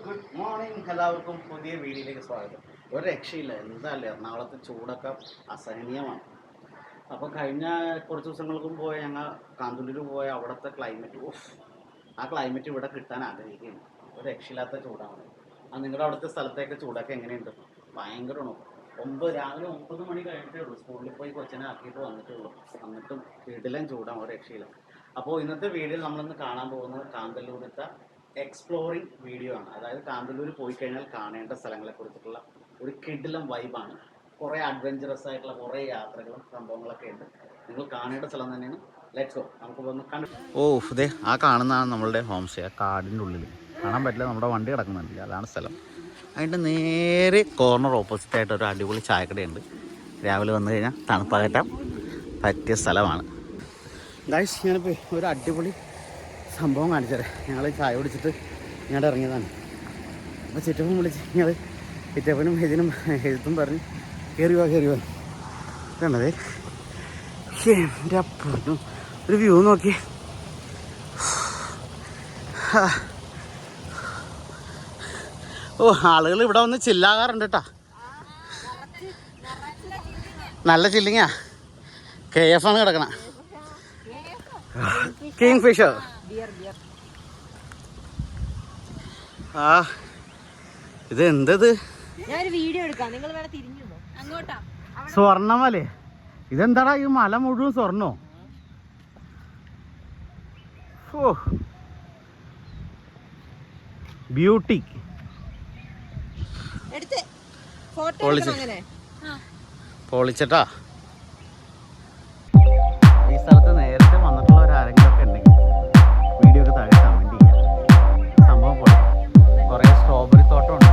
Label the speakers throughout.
Speaker 1: Good morning, എല്ലാവർക്കും പുതിയ വീഡിയോയിലേക്ക് സ്വാഗതം. ഒരു രക്ഷയില്ല, എന്താല്ലേ എറണാകുളത്ത് ചൂടൊക്കെ അസഹനീയമാണ്. അപ്പോൾ കഴിഞ്ഞ കുറച്ച് ദിവസങ്ങൾക്കും പോയ ഞങ്ങൾ കാന്തല്ലൂർ പോയ അവിടുത്തെ ക്ലൈമറ്റ്, ആ ക്ലൈമറ്റ് ഇവിടെ കിട്ടാൻ ആഗ്രഹിക്കുകയാണ്. ഒരു രക്ഷയില്ലാത്ത ചൂടാണ്. നിങ്ങളുടെ അവിടുത്തെ സ്ഥലത്തേക്ക് ചൂടൊക്കെ എങ്ങനെയുണ്ട്? ഭയങ്കരമാണോ? രാവിലെ 9 മണി കഴിഞ്ഞിട്ടേ ഉള്ളൂ, സ്കൂളിൽ പോയി കൊച്ചിനെ ആക്കിയിട്ട് വന്നിട്ടേ ഉള്ളൂ. എന്നിട്ടും വീട്ടിലും ചൂടാണ്, ഒരു രക്ഷയില്ല. അപ്പോൾ ഇന്നത്തെ വീഡിയോയിൽ നമ്മളിന്ന് കാണാൻ പോകുന്നത് കാന്തല്ലൂരത്തെ എക്സ്പ്ലോറിങ് വീഡിയോ ആണ്. അതായത് കാന്തല്ലൂർ പോയി കഴിഞ്ഞാൽ കാണേണ്ട സ്ഥലങ്ങളെ കുറിച്ചിട്ടുള്ള ഒരു കിടിലം വൈബാണ്. കുറേ അഡ്വഞ്ചറസ് ആയിട്ടുള്ള കുറേ യാത്രകളും സംഭവങ്ങളൊക്കെ ഉണ്ട്. നിങ്ങൾ കാണേണ്ട സ്ഥലം തന്നെയാണ്. ലെറ്റ്സ് ഗോ, നമുക്ക് വന്ന് കണ്ടു. ഇതേ ആ കാണുന്നതാണ് നമ്മളുടെ ഹോം സ്റ്റേ. ആ കാടിൻ്റെ ഉള്ളിൽ കാണാൻ പറ്റില്ല, നമ്മുടെ വണ്ടി കിടക്കുന്നുണ്ട്, അതാണ് സ്ഥലം. അതിൻ്റെ നേരെ കോർണർ ഓപ്പോസിറ്റ് ആയിട്ട് ഒരു അടിപൊളി ചായക്കടയുണ്ട്. രാവിലെ വന്നു കഴിഞ്ഞാൽ തണുപ്പകറ്റാൻ പറ്റിയ സ്ഥലമാണ്. ഗൈസ്, ഞാനിപ്പോൾ ഒരു അടിപൊളി സംഭവം കാണിച്ചത്. ഞങ്ങൾ ചായ കുടിച്ചിട്ട് ഞാൻ ഇറങ്ങിയതാണ്. അപ്പോൾ ചിറ്റപ്പൻ വിളിച്ച് ഞങ്ങൾ ചിറ്റപ്പനും ഇതിനും എഴുത്തും പറഞ്ഞ് കയറി വാ കണ്ടതേ. എൻ്റെ അപ്പുറത്തും ഒരു വ്യൂ നോക്കി. ആളുകൾ ഇവിടെ വന്ന് ചില്ലാകാറുണ്ട് കേട്ടോ. നല്ല ചില്ലിങ്ങാ. KF ആണ് കിടക്കണ. Kingfisher. ഇത് എന്തത്? സ്വർണ്ണമല്ലേ? ഇതെന്താടാ ഈ മല മുഴുവൻ സ്വർണ്ണോ? ബ്യൂട്ടി. പൊളിച്ചട്ടാ. ഈ സ്ഥലത്ത് നേരത്തെ വന്നിട്ടുള്ളവരാരെങ്കിലും ഒക്കെ ഉണ്ടെങ്കിൽ വീഡിയോ ഒക്കെ താഴെ കമന്റ് ചെയ്യാം. സംഭവം പോലെ കുറേ സ്ട്രോബെറി തോട്ടമുണ്ട്,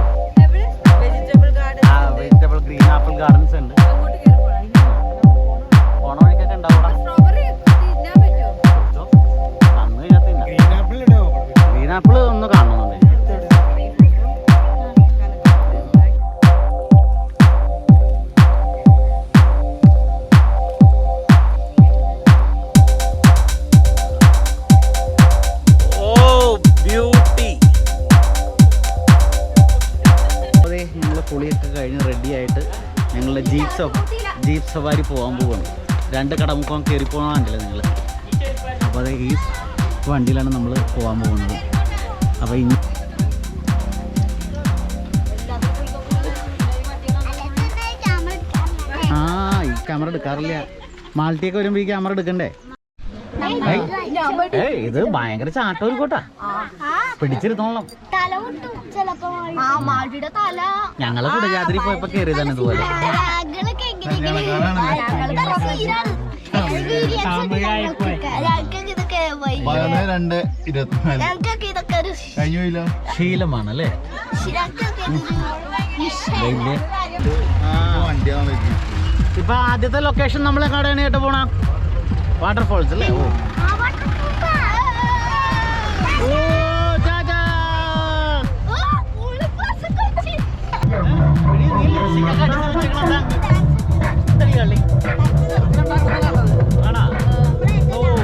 Speaker 1: വെജിറ്റബിൾ ഗ്രീൻ ആപ്പിൾ ഗാർഡൻസ് ഉണ്ട്. ഓണ വഴിക്കൊക്കെ ഉണ്ടാവും. അന്ന് ഇതിനകത്ത് ഗ്രീൻ ആപ്പിൾ ഒന്ന് കാണുന്നുണ്ട്. കുളിയൊക്കെ കഴിഞ്ഞ് റെഡിയായിട്ട് ഞങ്ങൾ ജീപ്പ് സവാരി പോകാൻ പോവുകയാണ്. 2 കടമുഖം കയറി പോകാനില്ല നിങ്ങൾ. അപ്പോൾ അത് ഈ വണ്ടിയിലാണ് നമ്മൾ പോകാൻ പോകുന്നത്. അപ്പോൾ ഇനി ഈ ക്യാമറ എടുക്കാറില്ല. മാൾട്ടിയൊക്കെ വരുമ്പോൾ ഈ ക്യാമറ എടുക്കണ്ടേ? ഇത് ഭയങ്കര ചാട്ടം ഒരു കോട്ടാ, പിടിച്ചിരുത്തോളം. ഞങ്ങള് കുടജാദ്രി പോയപ്പോ കയറിയതാണ് ഇതുപോലെ. ശീലമാണല്ലേ? ഇപ്പൊ ആദ്യത്തെ ലൊക്കേഷൻ നമ്മളെ കടയാണ് കേട്ടോ പോണ വാട്ടർഫോൾസ് അല്ലേ?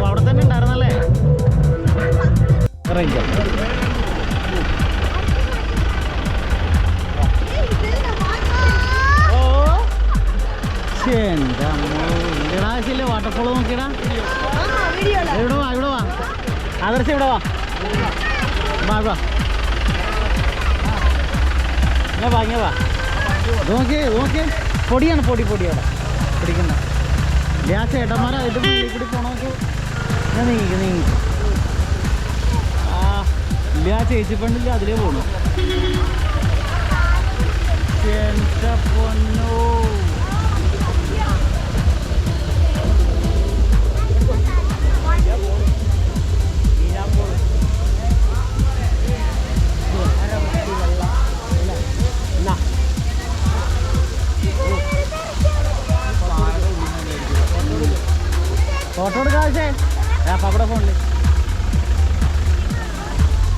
Speaker 1: അവിടെ തന്നെ ഉണ്ടായിരുന്നല്ലേ? എന്താ വാട്ടർഫോൾ നോക്കിയടാ. ഇവിടെ വാ ആദർശം, ഇവിടെ വാ നോക്കിയേ. പൊടിയാണ് പൊടി അവിടെ പിടിക്കുന്ന. ആ ചേട്ടന്മാരെ അതിൻ്റെ മുന്നിൽ കൂടി പോണോക്ക്. ഞാൻ നീങ്ങി ഇല്ല, ആ ചേച്ചി പെണ്ണില്ല, അതിലേ പോണു. എൻ്റെ പൊന്നോ, ഫോട്ടോ എടുക്കാശേ അവിടെ ഫോണില്.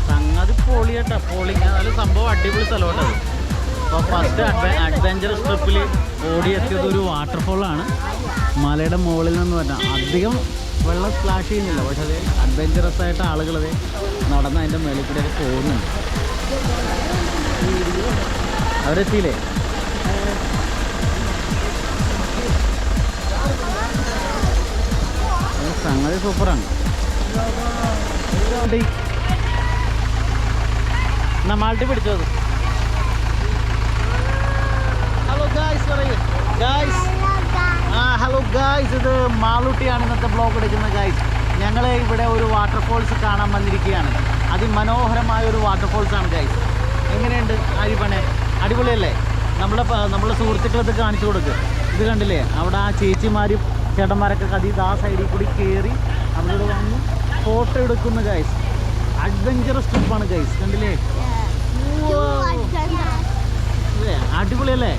Speaker 1: സംഗതി പൊളിയട്ടോ, പൊളി. എന്നാലും സംഭവം അടിപൊളി സ്ഥലമായിട്ടത്. അപ്പോൾ ഫസ്റ്റ് അഡ്വഞ്ചറസ് ട്രിപ്പിൽ ഓടിയെത്തിയത് ഒരു വാട്ടർഫോളാണ്. മലയുടെ മുകളിൽ നിന്ന് പറഞ്ഞാൽ അധികം വെള്ളം സ്പ്ലാഷ് ചെയ്യുന്നില്ല, പക്ഷെ അത് അഡ്വഞ്ചറസ് ആയിട്ട് ആളുകളത് നടന്ന് അതിൻ്റെ മേളിൽ കൂടെയൊക്കെ പോകുന്നുണ്ട്. അവരെത്തിയില്ലേ? സംഗതി സൂപ്പറാണ്. മാൾട്ടി പിടിച്ചത്. ഹലോ ഗായ്സ് പറയൂ ഗായ്സ്. ഹലോ ഗായ്സ്, ഇത് മാളൂട്ടിയാണ് ഇന്നത്തെ ബ്ലോഗ് എടുക്കുന്നത് ഗായ്സ്. ഞങ്ങൾ ഇവിടെ ഒരു വാട്ടർഫോൾസ് കാണാൻ വന്നിരിക്കുകയാണ്. അതിമനോഹരമായ ഒരു വാട്ടർഫോൾസാണ് ഗായ്സ്. എങ്ങനെയുണ്ട് ആര്യപ്പണെ? അടിപൊളിയല്ലേ? നമ്മളെ സുഹൃത്തുക്കളൊക്കെ കാണിച്ചു കൊടുക്കുക. ഇത് കണ്ടില്ലേ, അവിടെ ആ ചേച്ചിമാരും ചേട്ടന്മാരൊക്കെ ആ സൈഡിൽ കൂടി കയറി അവിടെ വന്ന് ഫോട്ടോ എടുക്കുന്ന ഗൈസ്. അഡ്വഞ്ചറസ് ട്രിപ്പാണ് ഗൈസ്. കണ്ടില്ലേ? അടിപൊളിയല്ലേ?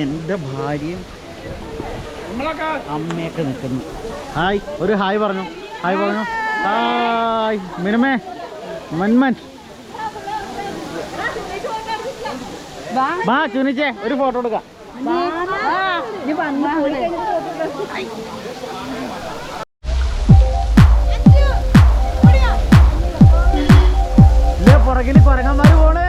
Speaker 1: എൻ്റെ ഭാര്യയും അമ്മയൊക്കെ നിൽക്കുന്നു. ഹായ്, ഒരു ഹായ് പറഞ്ഞു. ഹായ് പറഞ്ഞു. ഹായ് മിനുമേ, മന്മൻ വാ ചുനിച്ചേ, ഒരു ഫോട്ടോ എടുക്കാം. പുറകിൽ കുരങ്ങന്മാര് പോണേ.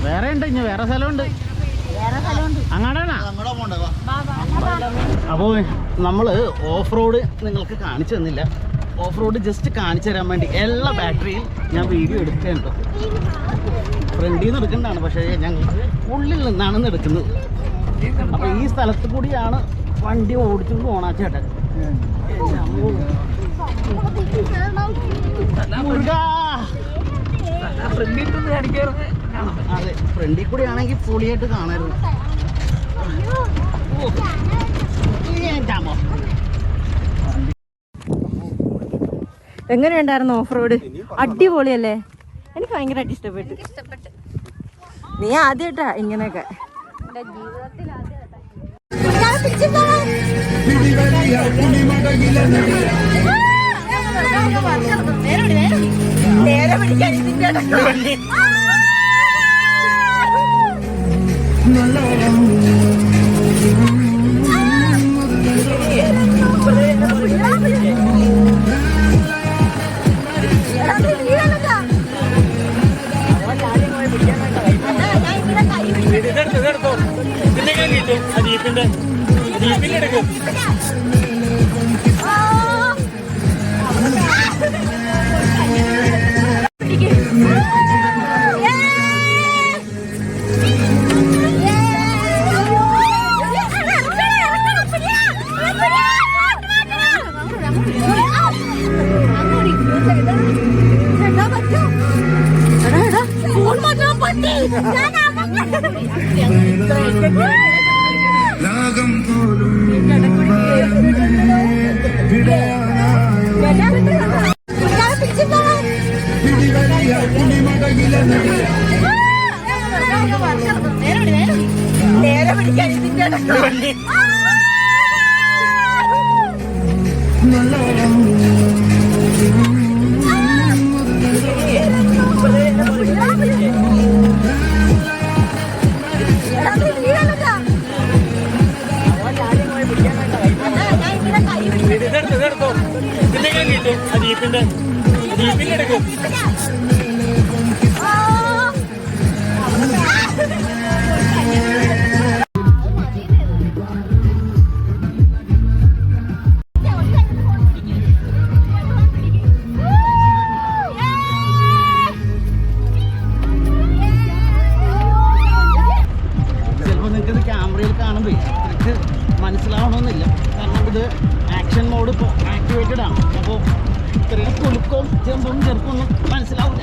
Speaker 1: വേറെ ഉണ്ട്, ഇനി വേറെ സ്ഥലമുണ്ട്. അങ്ങോട്ടാണ്. അപ്പോൾ നമ്മൾ ഓഫ് റോഡ് നിങ്ങൾക്ക് കാണിച്ചു തന്നില്ല. ഓഫ് റോഡ് ജസ്റ്റ് കാണിച്ചു തരാൻ വേണ്ടി എല്ലാ ബാറ്ററിയും ഞാൻ വീഡിയോ എടുക്കുകയുണ്ടോ. ഫ്രണ്ടിൽ നിന്ന് എടുക്കേണ്ടതാണ്, പക്ഷേ ഞങ്ങൾ ഉള്ളിൽ നിന്നാണ് എടുക്കുന്നത്. അപ്പോൾ ഈ സ്ഥലത്ത് കൂടിയാണ് വണ്ടി ഓടിച്ചുകൊണ്ട് പോണ ചേട്ടൻ. അതെ, ഫ്രണ്ടിൽ കൂടി ആണെങ്കിൽ പൊളിയായിട്ട് കാണരുത്.
Speaker 2: എങ്ങനെയുണ്ടായിരുന്നു ഓഫ് റോഡ്? അടിപൊളിയല്ലേ? എനിക്ക് ഭയങ്കരമായിട്ട് ഇഷ്ടപ്പെട്ടു. നീ ആദ്യമായിട്ടാ ഇങ്ങനെയൊക്കെ. നേരെ പിടിക്കാൻ ഇതിന്റെ ജീപ്പിലെടുക്കും.
Speaker 3: രാഗം പോലും
Speaker 1: ചിലപ്പോൾ നിങ്ങൾക്കിത് ക്യാമറയിൽ കാണുമ്പോൾ ഇത്രയ്ക്ക് മനസ്സിലാവണമെന്നില്ല. കാരണം ഇത് ആക്ഷൻ മോഡ് ഇപ്പോൾ ആക്ടിവേറ്റഡ് ആണ്. അപ്പോൾ ഇത്രയും കുലുക്കവും ചെമ്പും ചെറുപ്പൊന്നും മനസ്സിലാവില്ല.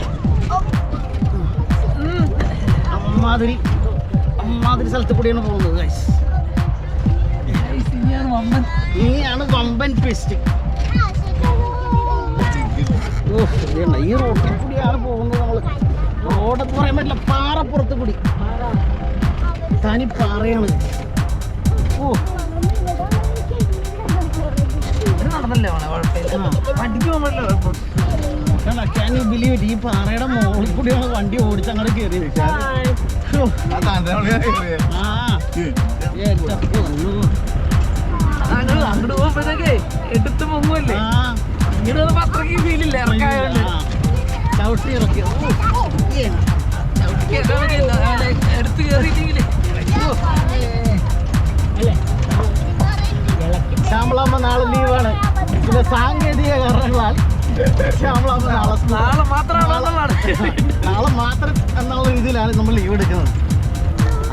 Speaker 1: അമ്മാതിരി സ്ഥലത്ത് കൂടിയാണ് പോകുന്നത് ഗൈസ്. ഇനിയാണ് വമ്പൻ ട്വിസ്റ്റ്. ഈ റോഡിൽ കൂടിയാണ് പോകുന്നത് നമ്മൾ. റോഡെന്ന് പറയാൻ പറ്റില്ല, പാറപ്പുറത്ത് കൂടി. തനി പാറയാണ്. Oh can you believe it? ഈ പാറയുടെ മുകളിൽ കൂടിയാണ് വണ്ടി ഓടിച്ച് അങ്ങോട്ട് കയറിയത്.
Speaker 2: അങ്ങോട്ട് പോകുമ്പോഴത്തേക്കേ എടുത്ത് പൊങ്ങുമല്ലേ, ഇങ്ങോട്ട് അത്രയ്ക്ക് ഫീലില്ല.
Speaker 1: ചവിട്ടി ഇറക്കി
Speaker 2: എടുത്ത് കയറിയില്ലെങ്കിലേ
Speaker 1: ശ്യാമളാമ്മ നാളെ ലീവാണ്. ചില സാങ്കേതിക കാരണങ്ങളാൽ ശ്യാമളാമ്മ നാളെ മാത്രം എന്നുള്ള രീതിയിലാണ് നമ്മൾ ലീവ് എടുക്കുന്നത്.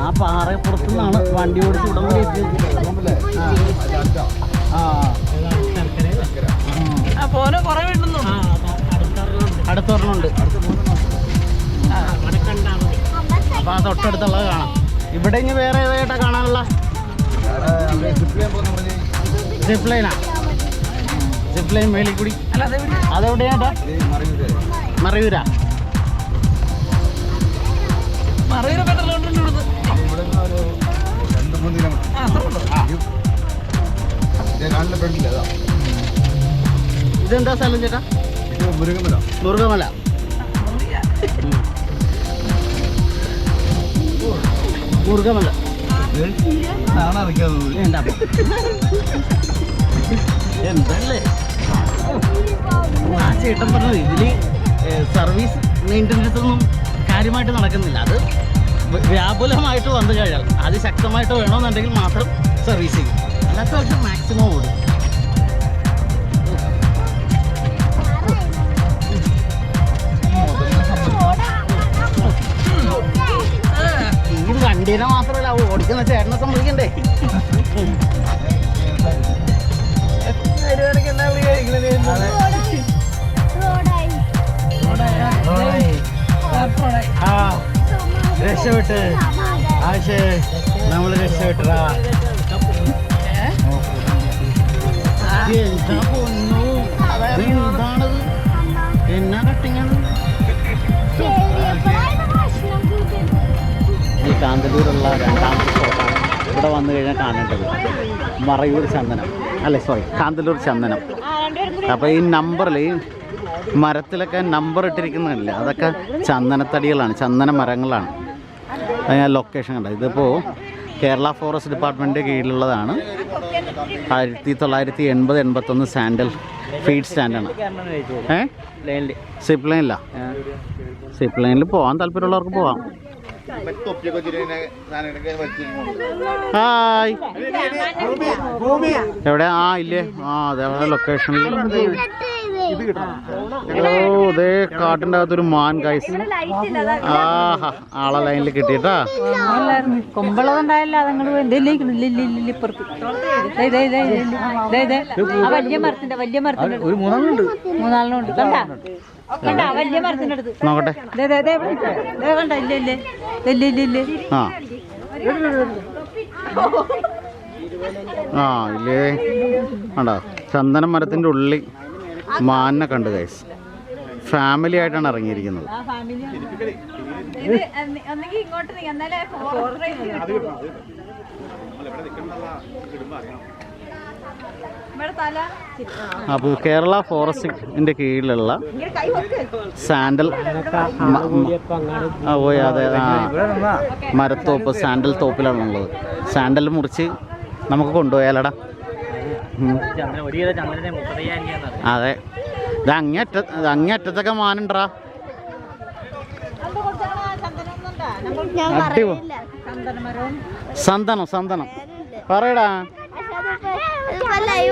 Speaker 1: ആ പാറപ്പുറത്തു നിന്നാണ് വണ്ടി ഓടിച്ച് ഉടൻ വരെ അടുത്തൊരെണ്ണുണ്ട്. അപ്പൊ ആ തൊട്ടടുത്തുള്ളത് കാണാം. ഇവിടെ ഇനി വേറെ ഏതായിട്ടാ കാണാനുള്ള? സിപ്പ് ലൈനാ? സിപ്പ് ലൈൻ മേളിൽ കൂടി. അതെവിടെയാട്ടാ? മറയൂരാ? ഇതെന്താ സ്ഥലം ചേട്ടാ? മുരുകമല. മുരുകമല. എന്തല്ലേ ആ ചേട്ടൻ പറഞ്ഞത്, ഇതില് സർവീസ് മെയിൻ്റനൻസ് ഒന്നും കാര്യമായിട്ട് നടക്കുന്നില്ല. അത് വ്യാപുലമായിട്ട് വന്നു കഴിഞ്ഞാൽ അതിശക്തമായിട്ട് വേണമെന്നുണ്ടെങ്കിൽ മാത്രം സർവീസ് ചെയ്യും. അല്ലാത്ത പക്ഷെ മാക്സിമം ഓടും. ഈ വണ്ടീനെ മാത്രമല്ല ഓടിക്കുന്ന ചേട്ടനെ സമ്മതിക്കണ്ടേ? രക്ഷപ്പെട്ട് ആശേ നമ്മള് രക്ഷപ്പെട്ടാ. എന്താ പൊന്നു, എന്താണത്? എന്നാ കട്ടിങ്ങാണ്? ഈ കാന്തല്ലൂരുള്ള രണ്ടാമത്തെ സ്പോട്ടാണ്. ഇവിടെ വന്നു കഴിഞ്ഞാൽ കാണേണ്ടത് മറയൂർ ചന്ദനം, അല്ലേ സോറി കാന്തല്ലൂർ ചന്ദനം. അപ്പോൾ ഈ നമ്പറിൽ ഈ മരത്തിലൊക്കെ നമ്പർ ഇട്ടിരിക്കുന്നില്ല, അതൊക്കെ ചന്ദനത്തടികളാണ്, ചന്ദന മരങ്ങളാണ്. അത് ഞാൻ ലൊക്കേഷൻ കണ്ടത്. ഇതിപ്പോൾ കേരള ഫോറസ്റ്റ് ഡിപ്പാർട്ട്മെൻറ്റിൻ്റെ കീഴിലുള്ളതാണ്. 1980-81 സാൻഡൽ ഫീഡ് സ്റ്റാൻഡാണ്. സിപ്പ് ലൈനില്ല? സിപ്പ് ലൈനിൽ പോകാൻ താല്പര്യമുള്ളവർക്ക് പോവാം. ഹായ്, എവിടെ? ആ ഇല്ലേ, ആ അതേപോലെ ലൊക്കേഷനിൽ. ഓ ഇതേ കാട്ടിൻ്റെ അകത്തൊരു മാൻ ഗൈസ്. ആഹാ, ആളെ ലൈനിൽ കിട്ടിയിട്ടാ.
Speaker 2: കൊമ്പളതുണ്ടായല്ലോ, അതങ്ങള് വലിയ മരത്തിന്റെ മൂന്നാളിനുണ്ട്. കണ്ടാ വലിയ മരത്തിന്റെ അടുത്ത്
Speaker 1: നോക്കട്ടെ.
Speaker 2: കണ്ട ഇല്ലേ
Speaker 1: ആ ആ ഇല്ലേ കണ്ടോ, ചന്ദന മരത്തിൻ്റെ ഉള്ളിൽ മാനിനെ കണ്ടു ഗൈസ്. ഫാമിലി ആയിട്ടാണ് ഇറങ്ങിയിരിക്കുന്നത്. അപ്പോൾ കേരള ഫോറസ്റ്റിൻ്റെ കീഴിലുള്ള സാൻഡൽ പോയി, അതെ, മരത്തോപ്പ് സാൻഡൽ തോപ്പിലാണുള്ളത്. സാൻഡൽ മുറിച്ച് നമുക്ക് കൊണ്ടുപോയാലടാ. അതെ, ഇത് അങ്ങേറ്റത്തൊക്കെ മാനുണ്ടാ. അടിപൊളി. സന്തനം പറയടാ.